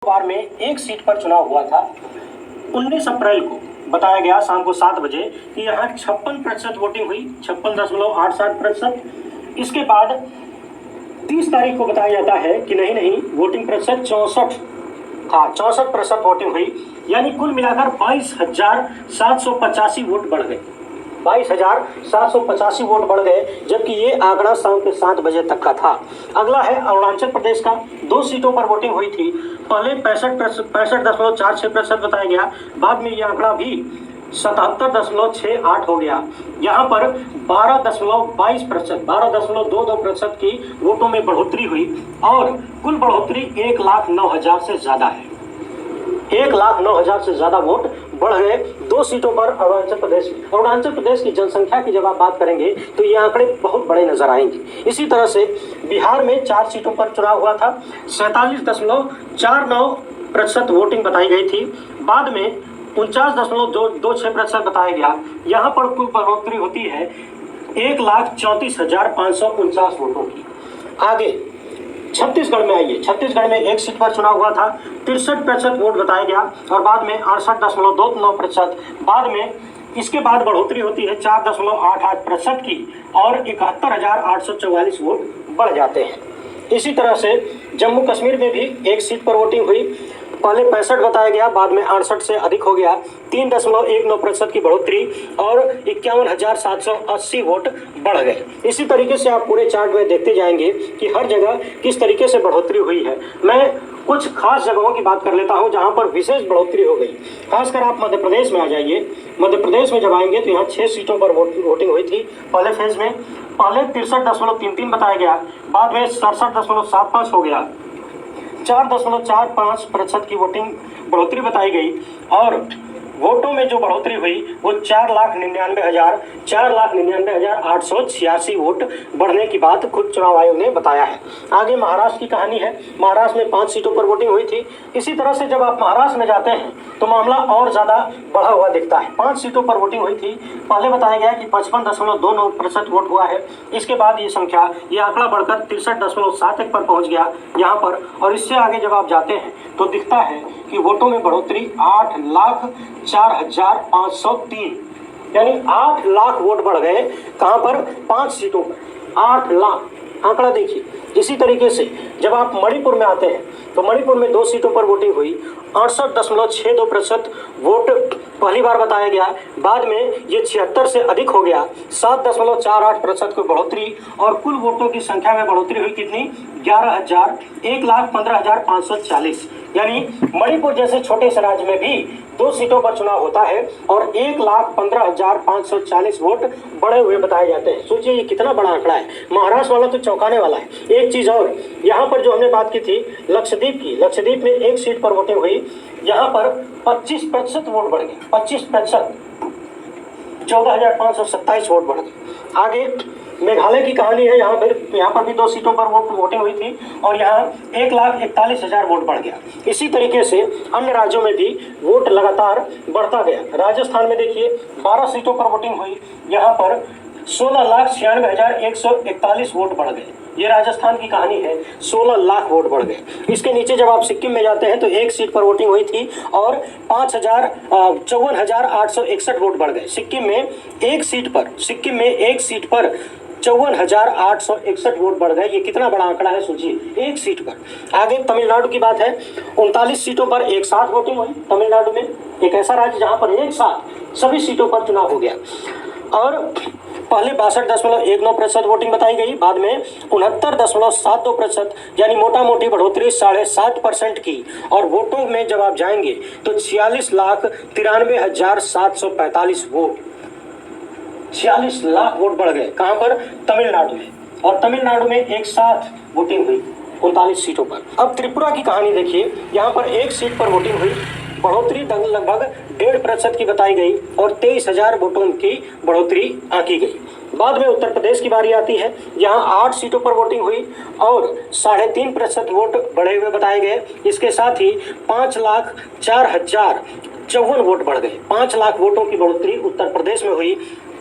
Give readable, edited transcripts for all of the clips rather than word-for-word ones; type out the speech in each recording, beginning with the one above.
बार में एक सीट पर चुनाव हुआ था। 19 अप्रैल को बताया गया शाम को 7 बजे कि यहाँ 56% वोटिंग हुई, 56.87%। इसके बाद 30 तारीख को बताया जाता है कि नहीं वोटिंग प्रतिशत 64 था, 64% वोटिंग हुई, यानी कुल मिलाकर 22,785 वोट बढ़ गए। 22,785 वोट बढ़ गए, जबकि ये आंकड़ा शाम के 7 बजे तक का था। अगला है अरुणाचल प्रदेश का। 2 सीटों पर वोटिंग हुई थी। पहले 65.46% बताया गया, बाद में ये आंकड़ा भी 77.68 हो गया। यहाँ पर 12.22%, 12.22% की वोटों में बढ़ोतरी हुई और कुल बढ़ोतरी 1,09,000 से ज्यादा है। 1,09,000 से ज्यादा वोट बढ़ गए 2 सीटों पर अरुणाचल प्रदेश में। अरुणाचल प्रदेश की जनसंख्या की जब आप बात करेंगे तो ये आंकड़े बहुत बड़े नजर आएंगे। इसी तरह से बिहार में 4 सीटों पर चुनाव हुआ था। 47.49% वोटिंग बताई गई थी, बाद में 49.26% बताया गया। यहाँ पर कुल बढ़ोतरी होती है 1,34,549 वोटों की। आगे छत्तीसगढ़ में आइए। छत्तीसगढ़ में 1 सीट पर चुनाव हुआ था। 63% वोट बताया गया और बाद में 68.29%। बाद में इसके बाद बढ़ोतरी होती है 4.88% की और 71,844 वोट बढ़ जाते हैं। इसी तरह से जम्मू कश्मीर में भी 1 सीट पर वोटिंग हुई। पहले 65 बताया गया, बाद में 68 से अधिक हो गया। 3.19% की बढ़ोतरी और 51,780 वोट बढ़ गए। इसी तरीके से आप पूरे चार्ट में देखते जाएंगे कि हर जगह किस तरीके से बढ़ोतरी हुई है। मैं कुछ खास जगहों की बात कर लेता हूं जहां पर विशेष बढ़ोतरी हो गई। खासकर आप मध्य प्रदेश में आ जाइए। मध्य प्रदेश में जब आएंगे तो यहाँ 6 सीटों पर वोटिंग हुई थी पहले फेज में। पहले 63.33 बताया गया, बाद में 67.75 हो गया। 4.45% की वोटिंग बढ़ोतरी बताई गई और वोटों में जो बढ़ोतरी हुई वो 4,99,886 वोट बढ़ने की बात खुद चुनाव आयोग ने बताया है। आगे महाराष्ट्र की कहानी है। महाराष्ट्र में 5 सीटों पर वोटिंग हुई थी। इसी तरह से जब आप महाराष्ट्र में जाते हैं तो मामला और ज्यादा बढ़ा हुआ दिखता है। 5 सीटों पर वोटिंग हुई थी। पहले बताया गया कि 55.29% वोट हुआ है। इसके बाद ये आंकड़ा बढ़कर 63.71 पर पहुंच गया यहाँ पर। और इससे आगे जब आप जाते हैं तो दिखता है कि वोटों में बढ़ोतरी 8,04,503, यानी 8 लाख वोट बढ़ गए। कहां पर? 5 सीटों पर 8 लाख। आंकड़ा देखिए। इसी तरीके से जब आप मणिपुर में आते हैं तो मणिपुर में 2 सीटों पर वोटिंग हुई। 68.62% वोट पहली बार बताया गया, बाद में ये 76 से अधिक हो गया। 7.48% की बढ़ोतरी और कुल वोटों की संख्या में बढ़ोतरी हुई कितनी? 1,15,540। यानी मणिपुर जैसे छोटे से राज्य में भी 2 सीटों पर चुनाव होता है और 1,15,540 वोट बढ़े हुए बताए जाते हैं। सोचिए ये कितना बड़ा आंकड़ा है। महाराष्ट्र वाला तो चौंकाने वाला है। एक चीज और, यहाँ पर जो हमने बात की थी लक्षद्वीप की, लक्षद्वीप में 1 सीट पर वोटिंग हुई। यहाँ पर 25% वोट बढ़ गए। 25%, 14,527 वोट बढ़ गए। आगे मेघालय की कहानी है। यहाँ पर भी 2 सीटों पर वोटिंग हुई थी और यहाँ 1,41,000 वोट बढ़ गया। इसी तरीके से अन्य राज्यों में भी वोट लगातार बढ़ता गया। राजस्थान में देखिए 12 सीटों पर वोटिंग हुई। यहाँ पर 16,96,141 वोट बढ़ गए। ये राजस्थान की कहानी है। 16 लाख वोट बढ़ गए। इसके नीचे जब आप सिक्किम में जाते हैं तो 1 सीट पर वोटिंग हुई थी और 54,861 वोट बढ़ गए। सिक्किम में एक सीट पर 54,861 वोट बढ़ गए। ये कितना बड़ा आंकड़ा है सोचिए, 1 सीट पर। आगे तमिलनाडु की बात है। 39 सीटों पर एक साथ वोटिंग हुई। तमिलनाडु में एक ऐसा राज्य जहां पर एक साथ सभी सीटों पर चुनाव हो गया और पहले 62.19% वोटिंग बताई गई, बाद में 69.72%, यानी मोटा मोटी बढ़ोतरी 7.5% की। और वोटों में जब आप जाएंगे तो 46,93,745 वोट, 46 लाख वोट बढ़ गए। कहां पर? तमिलनाडु में। और तमिलनाडु में एक साथ वोटिंग हुई 39 सीटों पर। अब त्रिपुरा की कहानी देखिए। यहाँ पर 1 सीट पर वोटिंग हुई। बढ़ोतरी लगभग 1.5% की बताई गई और 23,000 वोटों की बढ़ोतरी आंकी गई। बाद में उत्तर प्रदेश की बारी आती है। यहाँ 8 सीटों पर वोटिंग हुई और 3.5% वोट बढ़े हुए बताए गए। इसके साथ ही 5,04,054 वोट बढ़ गए। 5 लाख वोटों की बढ़ोतरी उत्तर प्रदेश में हुई।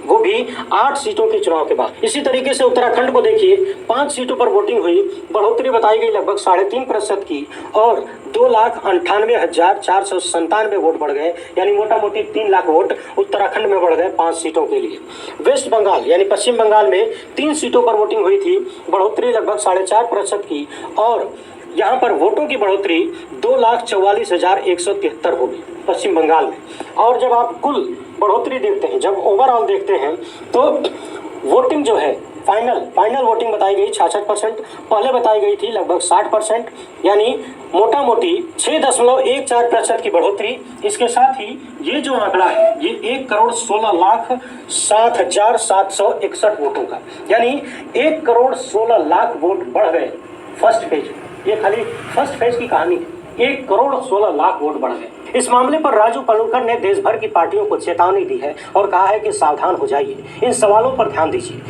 वो भी 8 सीटों के चुनाव के बाद। इसी तरीके से उत्तराखंड को देखिए, 5 सीटों पर वोटिंग हुई, बढ़ोतरी बताई गई लगभग 3.5% की और 2,98,497 वोट बढ़ गए, यानी मोटा मोटी 3 लाख वोट उत्तराखंड में बढ़ गए 5 सीटों के लिए। वेस्ट बंगाल यानी पश्चिम बंगाल में 3 सीटों पर वोटिंग हुई थी, बढ़ोतरी लगभग 4.5% की और यहाँ पर वोटों की बढ़ोतरी 2,44,173 होगी पश्चिम बंगाल में। और जब आप कुल बढ़ोतरी देखते हैं, जब ओवरऑल देखते हैं, तो वोटिंग जो है फाइनल वोटिंग बताई गई 66%, पहले बताई गई थी लगभग 60%, यानी मोटा मोटी 6.14% की बढ़ोतरी। इसके साथ ही ये जो आंकड़ा है ये 1,16,07,761 वोटों का, यानी 1,16,00,000 वोट बढ़ गए फर्स्ट फेज। ये खाली फर्स्ट फेज की कहानी है, 1,16,00,000 वोट बढ़ गए। इस मामले पर राजू पलुलकर ने देश भर की पार्टियों को चेतावनी दी है और कहा है कि सावधान हो जाइए, इन सवालों पर ध्यान दीजिए।